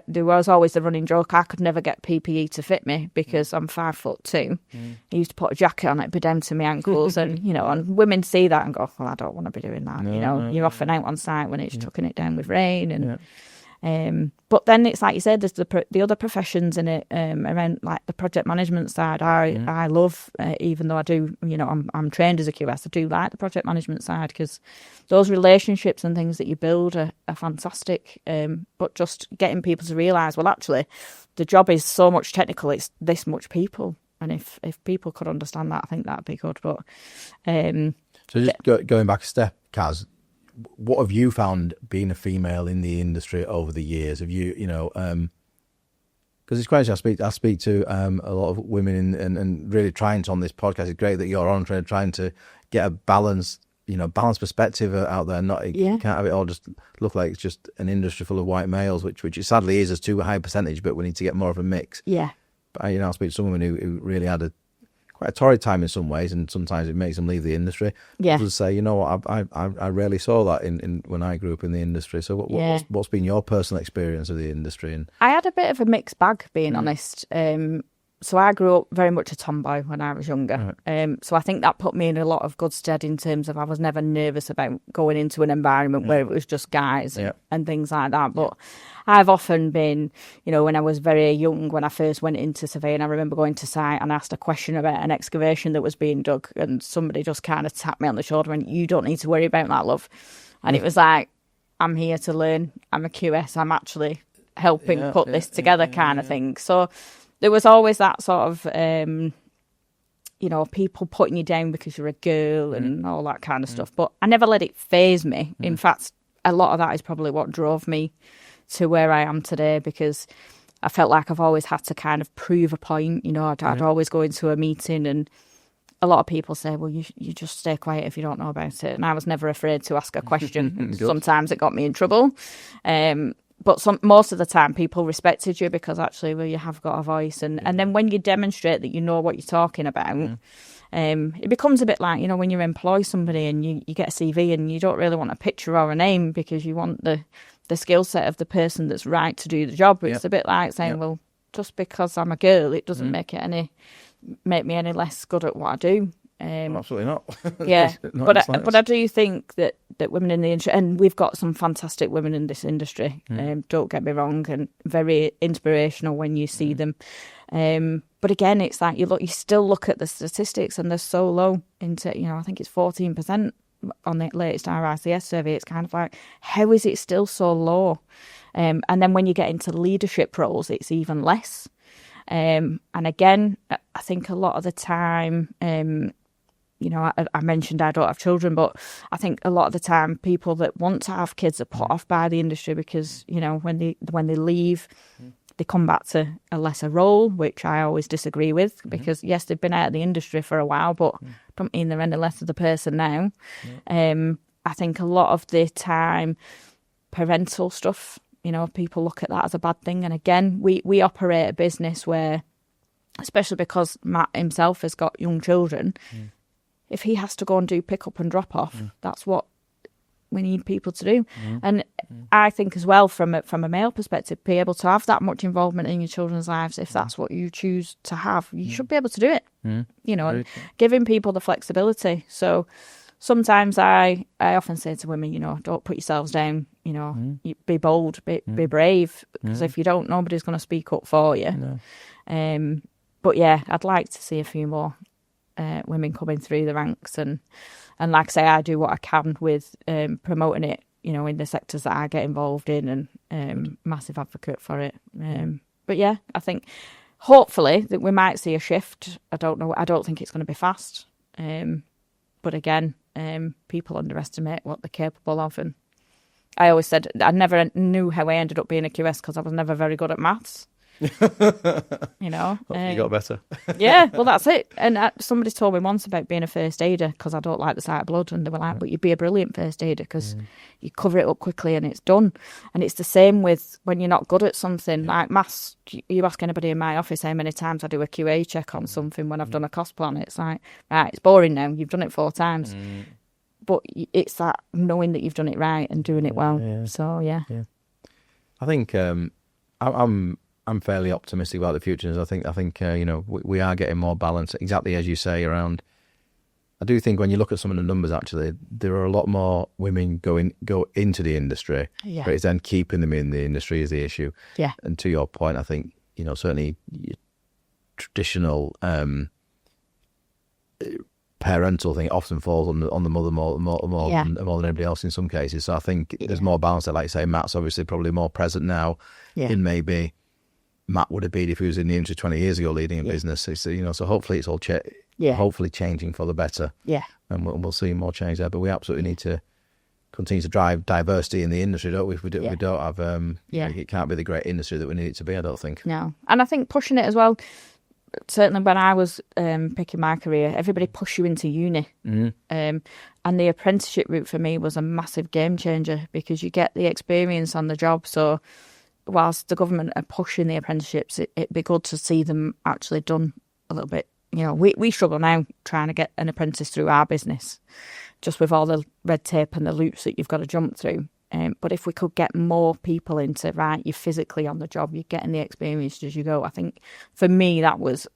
there was always the running joke, I could never get PPE to fit me because I'm 5'2". I used to put a jacket on, it'd be down to my ankles. And, and women see that and go, well, I don't want to be doing that. You're often out on site when it's chucking it down with rain. And But then it's like you said, there's the other professions in it, around like the project management side. I love, even though I do, I'm trained as a QS, I do like the project management side, because those relationships and things that you build are fantastic. But just getting people to realise, well, actually, the job is so much technical, it's this much people. And if people could understand that, I think that'd be good. But so just going back a step, Kaz, what have you found being a female in the industry over the years? Have you, because it's quite interesting. I speak to a lot of women and really trying to, on this podcast. It's great that you're on trying to get a balanced perspective out there. You can't have it all just look like it's just an industry full of white males, which it sadly is as too high percentage. But we need to get more of a mix. Yeah. But I speak to some women who really had quite a torrid time in some ways, and sometimes it makes them leave the industry. Yeah. Others say, I rarely saw that in when I grew up in the industry. So what's been your personal experience of the industry? And I had a bit of a mixed bag, being honest. So I grew up very much a tomboy when I was younger. Right. So I think that put me in a lot of good stead in terms of I was never nervous about going into an environment where it was just guys and things like that. But I've often been, when I was very young, when I first went into surveying, I remember going to site and asked a question about an excavation that was being dug, and somebody just kind of tapped me on the shoulder and, "You don't need to worry about that, love." And it was like, I'm here to learn. I'm a QS. I'm actually helping put this together kind of thing. So there was always that sort of, people putting you down because you're a girl and all that kind of stuff. But I never let it faze me. In fact, a lot of that is probably what drove me to where I am today, because I felt like I've always had to kind of prove a point. I'd always go into a meeting and a lot of people say, well, you just stay quiet if you don't know about it. And I was never afraid to ask a question. Sometimes it got me in trouble. But most of the time, people respected you because actually, well, you have got a voice. And then when you demonstrate that you know what you're talking about, it becomes a bit like, when you employ somebody and you get a CV and you don't really want a picture or a name because you want the skill set of the person that's right to do the job. It's a bit like saying, well, just because I'm a girl, it doesn't make me any less good at what I do. Absolutely not. Yeah, but I do think that women in the industry, and we've got some fantastic women in this industry, don't get me wrong, and very inspirational when you see them. But again, it's like you still look at the statistics and they're so low into, I think it's 14% on the latest RICS survey. It's kind of like, how is it still so low? And then when you get into leadership roles, it's even less. And again, I think a lot of the time, I mentioned I don't have children, but I think a lot of the time people that want to have kids are put off by the industry because, when they leave, they come back to a lesser role, which I always disagree with, because yes, they've been out of the industry for a while, but don't mean they're any less of the person now. I think a lot of the time, parental stuff, people look at that as a bad thing. And again, we operate a business where, especially because Matt himself has got young children, if he has to go and do pick up and drop off, that's what we need people to do. And I think as well, from a male perspective, be able to have that much involvement in your children's lives, if that's what you choose to have, you should be able to do it. And giving people the flexibility. So sometimes I often say to women, don't put yourselves down, be bold, be brave, because if you don't, nobody's going to speak up for you. But yeah, I'd like to see a few more women coming through the ranks, and like I say, I do what I can with promoting it, in the sectors that I get involved in, and massive advocate for it. But yeah, I think hopefully that we might see a shift. I don't know. I don't think it's going to be fast. But again, people underestimate what they're capable of. And I always said I never knew how I ended up being a QS because I was never very good at maths. You got better. Yeah, well, that's it. And somebody told me once about being a first aider because I don't like the sight of blood, and they were like, but you'd be a brilliant first aider because you cover it up quickly and it's done. And it's the same with when you're not good at something like maths. You ask anybody in my office how many times I do a QA check on something when I've done a cost plan, it's like, right, it's boring now, you've done it 4 times. But it's that knowing that you've done it right and doing it well. So yeah. I think I'm fairly optimistic about the future. I think we are getting more balance, exactly as you say, around I do think when you look at some of the numbers, actually, there are a lot more women go into the industry, but it's then keeping them in the industry is the issue. Yeah. And to your point, I think, certainly traditional parental thing often falls on the mother more than anybody else in some cases. So I think there's more balance there. Like you say, Matt's obviously probably more present now in maybe Matt would have been if he was in the industry 20 years ago leading a business. So hopefully it's all hopefully changing for the better. Yeah. And we'll see more change there. But we absolutely need to continue to drive diversity in the industry, don't we? If we don't have, it can't be the great industry that we need it to be, I don't think. No. And I think pushing it as well, certainly when I was picking my career, everybody pushed you into uni. And the apprenticeship route for me was a massive game changer because you get the experience on the job. So whilst the government are pushing the apprenticeships, it'd be good to see them actually done a little bit. We struggle now trying to get an apprentice through our business, just with all the red tape and the loops that you've got to jump through. But if we could get more people into, right, you're physically on the job, you're getting the experience as you go. I think for me that was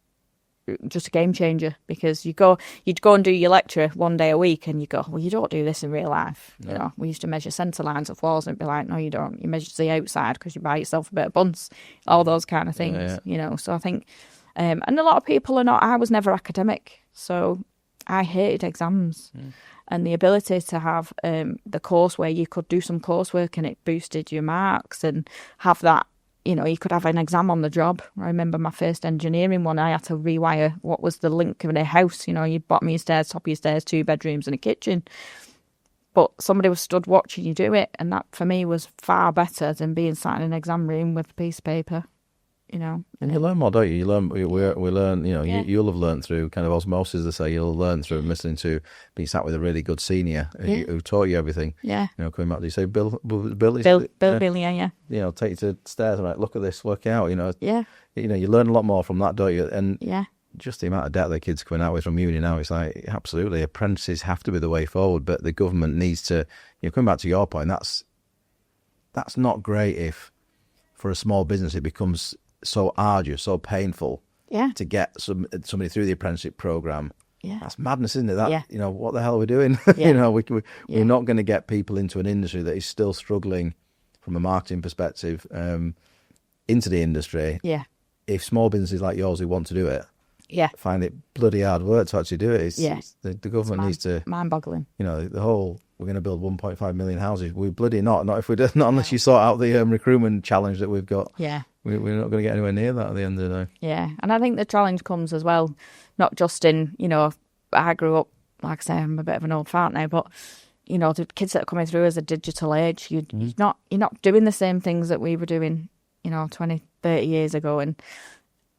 just a game changer because you'd go and do your lecture one day a week and you go, well, you don't do this in real life. No. We used to measure centre lines of walls and it'd be like, no, you don't. You measure the outside because you buy yourself a bit of buns, all those kind of things, So I think, and a lot of people are not. I was never academic, so I hated exams. And the ability to have the course where you could do some coursework and it boosted your marks and have that, you could have an exam on the job. I remember my first engineering one, I had to rewire what was the link of a house. You bottom of your stairs, top of your stairs, 2 bedrooms and a kitchen. But somebody was stood watching you do it. And that for me was far better than being sat in an exam room with a piece of paper. And you learn more, don't you? We learn, you'll have learned through kind of osmosis, they say. You'll learn through listening to being sat with a really good senior who taught you everything. Yeah. Coming back to you say, Bill, yeah. Take you to stairs and look at this, work it out, Yeah. You learn a lot more from that, don't you? And just the amount of debt the kids coming out with from uni now, it's like, absolutely, apprentices have to be the way forward, but the government needs to, coming back to your point, that's not great if, for a small business, it becomes so arduous, so painful to get somebody through the apprenticeship program. Yeah. That's madness, isn't it? What the hell are we doing? Yeah. We're not going to get people into an industry that is still struggling from a marketing perspective into the industry. Yeah. If small businesses like yours who want to do it find it bloody hard work to actually do it. The government needs to... Mind-boggling. The whole... We're going to build 1.5 million houses. We bloody not if we do, not unless you sort out the recruitment challenge that we've got. Yeah, we're not going to get anywhere near that at the end of the day. Yeah, and I think the challenge comes as well, not just in I grew up, like I say, I'm a bit of an old fart now, but the kids that are coming through as a digital age, you're not doing the same things that we were doing, 20, 30 years ago, and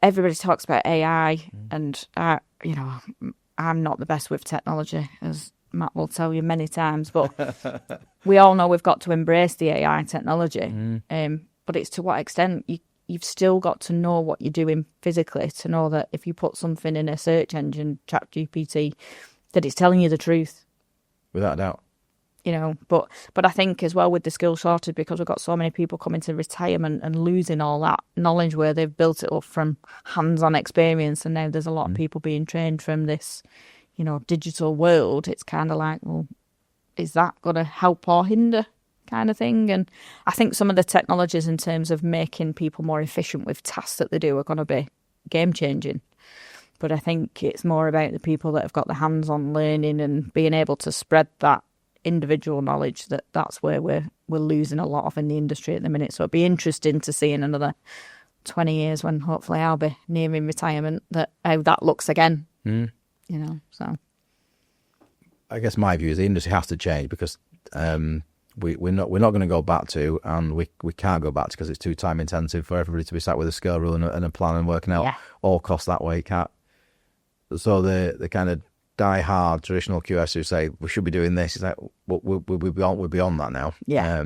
everybody talks about AI, and I'm not the best with technology, as Matt will tell you many times, but we all know we've got to embrace the AI technology. But it's to what extent you've still got to know what you're doing physically to know that if you put something in a search engine, ChatGPT, that it's telling you the truth. Without a doubt. But I think as well with the skill shortage, because we've got so many people coming to retirement and losing all that knowledge where they've built it up from hands-on experience, and now there's a lot of people being trained from this digital world. It's kind of like, well, is that going to help or hinder kind of thing? And I think some of the technologies in terms of making people more efficient with tasks that they do are going to be game changing. But I think it's more about the people that have got the hands-on learning and being able to spread that individual knowledge, that's where we're losing a lot of in the industry at the minute. So it'd be interesting to see in another 20 years when hopefully I'll be nearing retirement how that looks again. So I guess my view is the industry has to change because we're not going to go back to, and we can't go back to because it's too time intensive for everybody to be sat with a scale rule and a plan and working out all costs that way. Can't. So the kind of die-hard traditional QS who say we should be doing this, is like we're beyond that now. Yeah.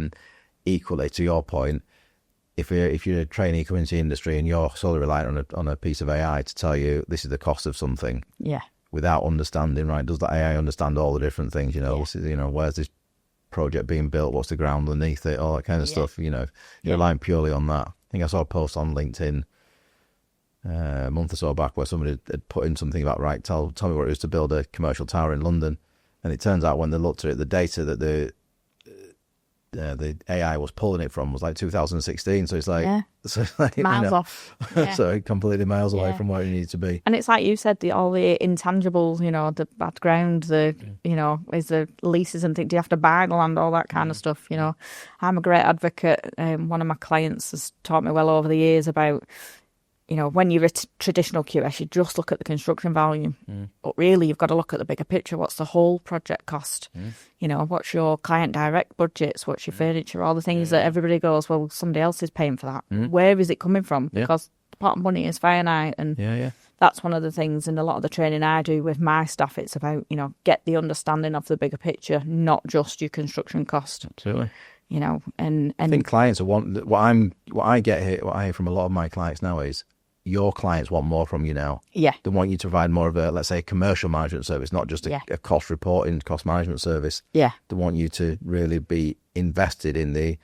Equally, to your point, if you're a trainee coming into the industry and you're solely reliant on a piece of AI to tell you this is the cost of something, without understanding, right? Does the AI understand all the different things? Where's this project being built? What's the ground underneath it? All that kind of stuff. You're relying purely on that. I think I saw a post on LinkedIn a month or so back where somebody had put in something about, right, tell me what it was to build a commercial tower in London. And it turns out when they looked at it, the data that the AI was pulling it from was like 2016. So it's like, miles off. Yeah. So completely miles away from where it needs to be. And it's like you said, all the intangibles, the background, is the leases and things. Do you have to buy the land, all that kind of stuff? I'm a great advocate. One of my clients has taught me well over the years about, when you're a traditional QS, you just look at the construction value. But really, you've got to look at the bigger picture. What's the whole project cost? What's your client direct budgets? What's your furniture? All the things that everybody goes, well, somebody else is paying for that. Where is it coming from? Because the pot of money is finite. And that's one of the things in a lot of the training I do with my staff. It's about, get the understanding of the bigger picture, not just your construction cost. Absolutely. And I think clients are what I hear from a lot of my clients now is, your clients want more from you now. Yeah. They want you to provide more of a, let's say, commercial management service, not just a cost reporting, cost management service. Yeah. They want you to really be invested in the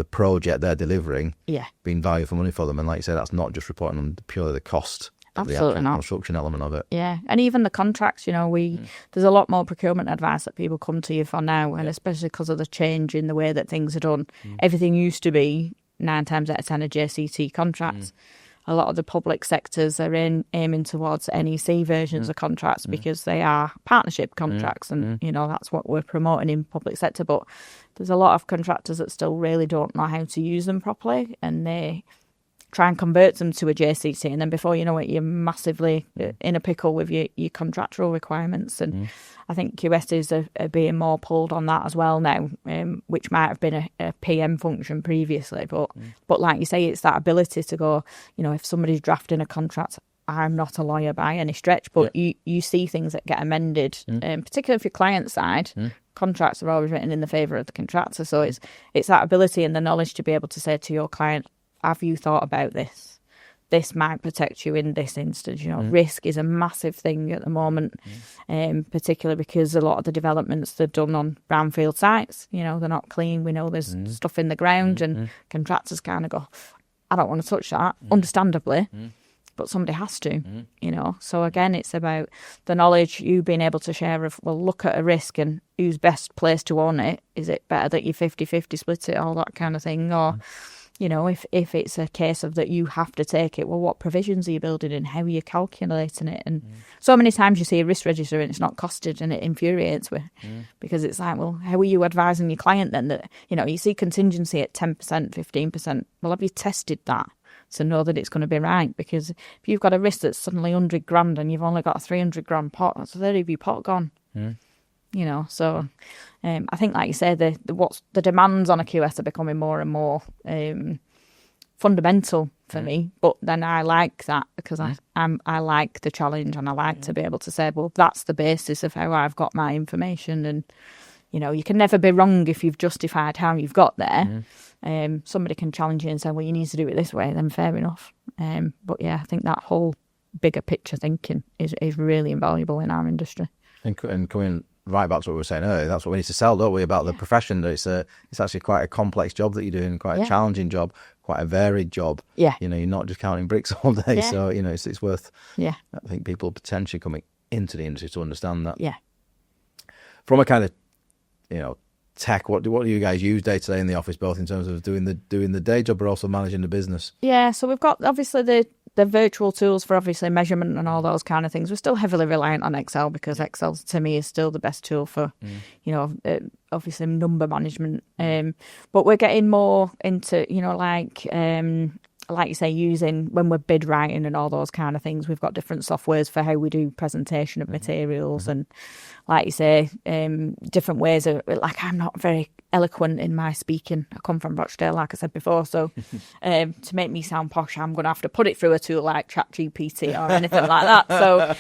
project they're delivering, being value for money for them. And like you said, that's not just reporting on purely the cost of the actual construction element of it. Yeah. And even the contracts, there's a lot more procurement advice that people come to you for now, and especially because of the change in the way that things are done. Everything used to be 9 times out of 10 a JCT contract. A lot of the public sectors are aiming towards NEC versions of contracts because they are partnership contracts, and that's what we're promoting in public sector. But there's a lot of contractors that still really don't know how to use them properly, and they try and convert them to a JCT, and then before you know it, you're massively in a pickle with your contractual requirements. And I think QSs are being more pulled on that as well now, which might have been a PM function previously. But like you say, it's that ability to go, if somebody's drafting a contract, I'm not a lawyer by any stretch, but you see things that get amended, particularly if your client side. Contracts are always written in the favour of the contractor. So it's that ability and the knowledge to be able to say to your client, have you thought about this? This might protect you in this instance. Risk is a massive thing at the moment, particularly because a lot of the developments are done on brownfield sites. They're not clean. We know there's stuff in the ground, and contractors kind of go, I don't want to touch that, understandably, but somebody has to, So again, it's about the knowledge, you being able to share of, well, look at a risk and who's best placed to own it. Is it better that you 50-50 split it, all that kind of thing, or... if it's a case of that you have to take it, well, what provisions are you building in? How are you calculating it? And so many times you see a risk register and it's not costed, and it infuriates me because it's like, well, how are you advising your client then that, you see contingency at 10%, 15%. Well, have you tested that to know that it's going to be right? Because if you've got a risk that's suddenly 100 grand and you've only got a 300 grand pot, that's a third of your pot gone. So I think, like you say, the demands on a QS are becoming more and more fundamental for me. But then I like that because I like the challenge, and I like to be able to say, well, that's the basis of how I've got my information. And you can never be wrong if you've justified how you've got there. Somebody can challenge you and say, well, you need to do it this way. Then fair enough. But yeah, I think that whole bigger picture thinking is really invaluable in our industry. And coming right back to what we were saying earlier, that's what we need to sell, don't we, about the profession. It's actually quite a complex job that you're doing, quite a challenging job, quite a varied job. Yeah. You're not just counting bricks all day. Yeah. So, it's worth, I think, people potentially coming into the industry to understand that. Yeah. From a kind of, tech, what do you guys use day to day in the office, both in terms of doing the day job but also managing the business? Yeah, so we've got obviously the virtual tools for obviously measurement and all those kind of things. We're still heavily reliant on Excel because Excel to me is still the best tool for obviously number management. But we're getting more into like you say, using when we're bid writing and all those kind of things. We've got different softwares for how we do presentation of materials, and like you say, different ways of, like, I'm not very eloquent in my speaking. I come from Rochdale, like I said before, so to make me sound posh, I'm going to have to put it through a tool like ChatGPT or anything like that. So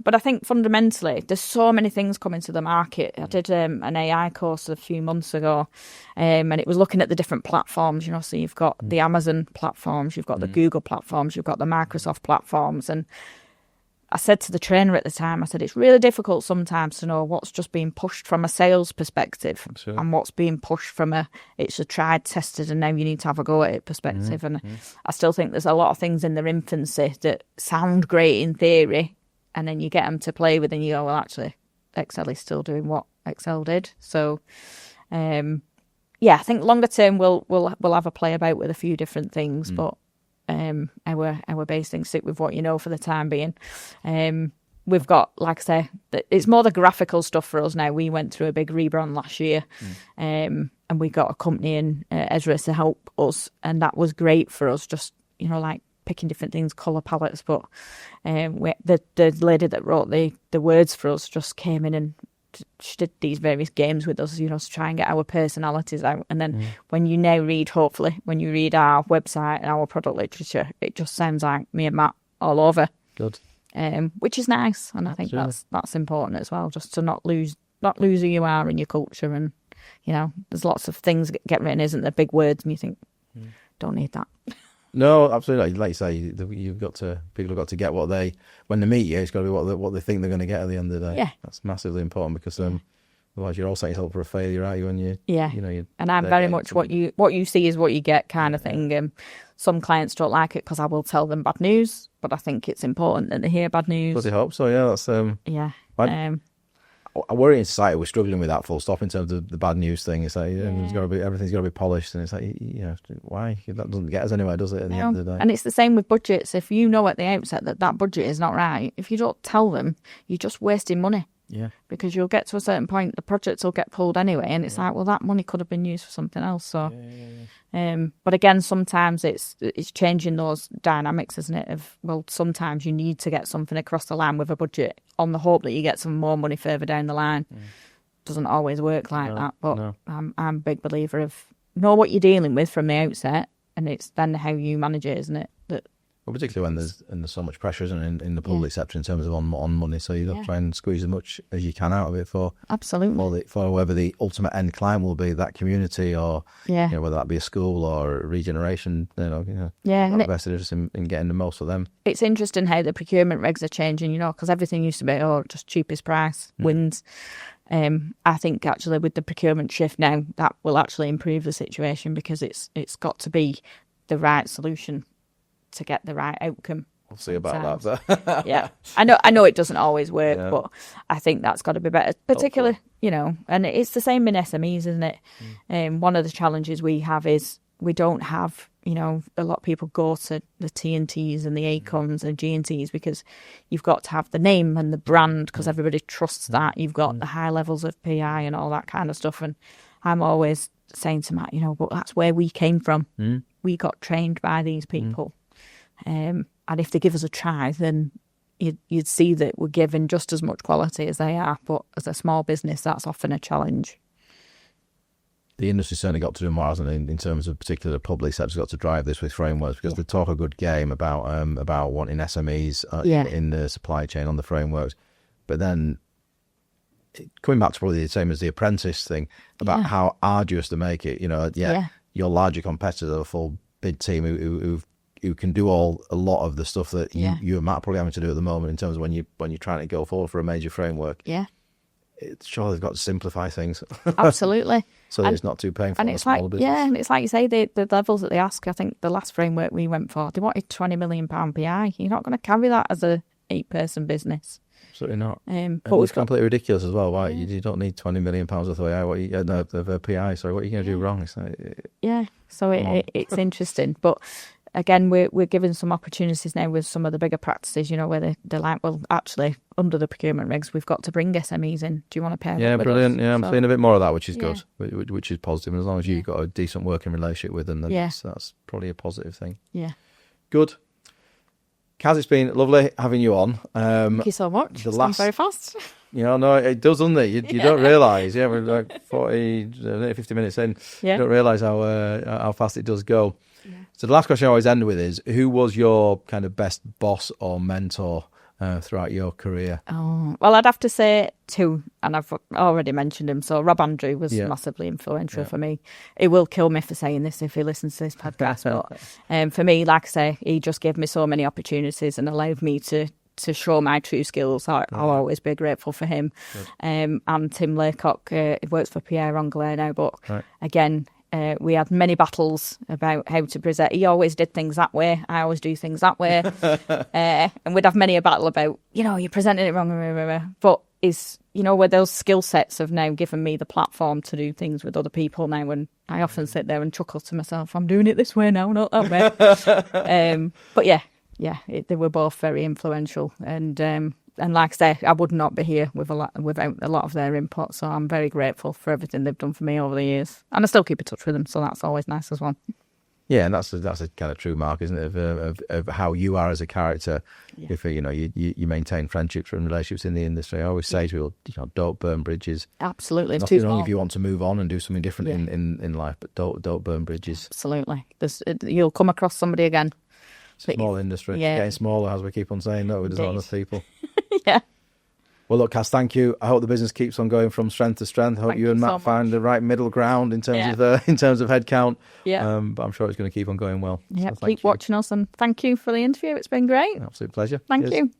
but I think fundamentally there's so many things coming to the market. I did an AI course a few months ago, and it was looking at the different platforms, so you've got the Amazon platforms, you've got the Google platforms, you've got the Microsoft platforms, and I said to the trainer at the time, I said, it's really difficult sometimes to know what's just being pushed from a sales perspective and what's being pushed from it's a tried, tested, and now you need to have a go at it perspective. And I still think there's a lot of things in their infancy that sound great in theory, and then you get them to play with and you go, well, actually, Excel is still doing what Excel did. So, I think longer term we'll have a play about with a few different things, but our base things stick with what you know for the time being. We've got, like I say, it's more the graphical stuff for us now. We went through a big rebrand last year, and we got a company in Ezra to help us, and that was great for us. Just like picking different things, colour palettes. But the lady that wrote the words for us just came in and she did these various games with us, to try and get our personalities out. And then when you now read, hopefully, when you read our website and our product literature, it just sounds like me and Matt all over. Good. Which is nice. And I think that's important as well, just to not lose who you are and your culture. And, there's lots of things that get written, isn't there? Big words, and you think, don't need that. No, absolutely. Like you say, people have got to get when they meet you, it's got to be what they think they're going to get at the end of the day. Yeah. That's massively important because otherwise you're all setting yourself up for a failure, aren't you? And and I'm very much what you see is what you get kind of thing. Some clients don't like it because I will tell them bad news, but I think it's important that they hear bad news. Bloody hope so, yeah. That's I worry in society we're struggling with that full stop in terms of the bad news thing. It's like everything's got to be polished, and it's like why that doesn't get us anywhere, does it? At the end of the day, and it's the same with budgets. If you know at the outset that budget is not right, if you don't tell them, you're just wasting money. Yeah, because you'll get to a certain point, the projects will get pulled anyway, and it's like, well, that money could have been used for something else. So, but again, sometimes it's changing those dynamics, isn't it? Sometimes you need to get something across the line with a budget on the hope that you get some more money further down the line. Doesn't always work like that, but I'm a big believer of know what you're dealing with from the outset, and it's then how you manage it, isn't it? Well, particularly when there's so much pressure, isn't it, in the public sector in terms of on money, so you've got to try and squeeze as much as you can out of it for whoever the ultimate end client will be, that community or whether that be a school or a regeneration. Invested interest in getting the most for them. It's interesting how the procurement regs are changing, because everything used to be just cheapest price wins. I think actually with the procurement shift now, that will actually improve the situation because it's got to be the right solution to get the right outcome. We'll see about that. Yeah, I know it doesn't always work, but I think that's got to be better. Particularly, and it's the same in SMEs, isn't it? One of the challenges we have is we don't have, a lot of people go to the T&Ts and the ACONs and G&Ts because you've got to have the name and the brand because everybody trusts that. You've got the high levels of PI and all that kind of stuff. And I'm always saying to Matt, but that's where we came from. We got trained by these people. And if they give us a try, then you'd see that we're given just as much quality as they are. But as a small business, that's often a challenge. The industry's certainly got to do more, hasn't it, in terms of particular the public sector's got to drive this with frameworks because they talk a good game about wanting SMEs in the supply chain on the frameworks. But then coming back to probably the same as the apprentice thing about how arduous they make it, your larger competitors are a full bid team who can do a lot of the stuff that you and Matt are probably having to do at the moment in terms of when you're trying to go forward for a major framework. Yeah. It's sure they've got to simplify things. Absolutely. So that it's not too painful and for it's a small like, business. Yeah, and it's like you say, the levels that they ask, I think the last framework we went for, they wanted £20 million PI. You're not going to carry that as a 8-person business. Absolutely not. But it's completely ridiculous as well. Why you don't need £20 million of AI? Of PI? Sorry, what are you going to do wrong? So it's interesting, but again, we're given some opportunities now with some of the bigger practices. Where they're like, well, actually, under the procurement regs, we've got to bring SMEs in. Do you want to pair? Yeah, with brilliant. Us? Yeah, I'm seeing a bit more of that, which is good, which is positive. And as long as you've got a decent working relationship with them, then that's probably a positive thing. Yeah, good. Kaz, it's been lovely having you on. Thank you so much. It's gone very fast. No, it does, doesn't it? You don't realise. Yeah, we're like 50 minutes in. Yeah. You don't realise how fast it does go. Yeah. So the last question I always end with is, who was your kind of best boss or mentor throughout your career? Oh, well, I'd have to say 2, and I've already mentioned him. So Rob Andrew was massively influential for me. He will kill me for saying this if he listens to this podcast. But for me, like I say, he just gave me so many opportunities and allowed me to to show my true skills, I'll always be grateful for him. And Tim Laycock, he works for Pierre Anglais now, but again, we had many battles about how to present. He always did things that way. I always do things that way. And we'd have many a battle about, you're presenting it wrong. But where those skill sets have now given me the platform to do things with other people now. And I often sit there and chuckle to myself, I'm doing it this way now, not that way. But they were both very influential. And like I say, I would not be here without a lot of their input. So I'm very grateful for everything they've done for me over the years. And I still keep in touch with them. So that's always nice as well. Yeah, and that's a kind of true mark, isn't it, of how you are as a character. Yeah. If you maintain friendships and relationships in the industry. I always say to people, don't burn bridges. Absolutely, nothing wrong if you want to move on and do something different in life, but don't burn bridges. Absolutely, you'll come across somebody again. It's a small industry, getting smaller as we keep on saying. No, there's not enough people. Yeah. Well, look, Cass, thank you. I hope the business keeps on going from strength to strength. I hope you and Matt find the right middle ground in terms of headcount. Yeah. But I'm sure it's going to keep on going well. Yeah. So keep watching us, and thank you for the interview. It's been great. Absolute pleasure. Thank you.